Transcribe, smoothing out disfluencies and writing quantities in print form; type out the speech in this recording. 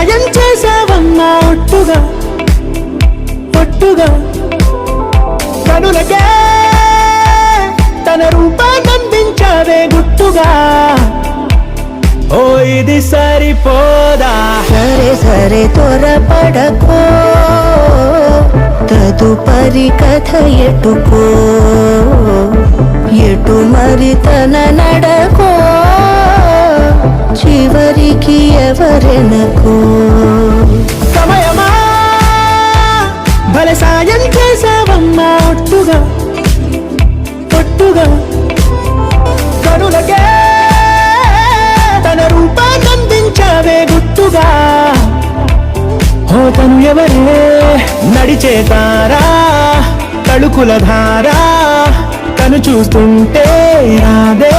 సాయం చేసావమ్మా ఒట్టుగా ఒట్టుగా కనులకే తన రూపాన్నందించావే గుట్టుగా ఓ ఇది సరిపోదా సరే సరే త్వరపడకో తదుపరి కథ ఎటుకో ఎటు మరి తన నడకో చివరికి ఎవరెనకో సమయమా భలే సాయం చేసావమ్మా ఒట్టుగా ఒట్టుగా కనులకే తన రూపాన్నందించావే గుట్టుగా ఓ తను ఎవరే నడిచే తారా తళుకుల ధారా తను చూస్తుంటే రాదే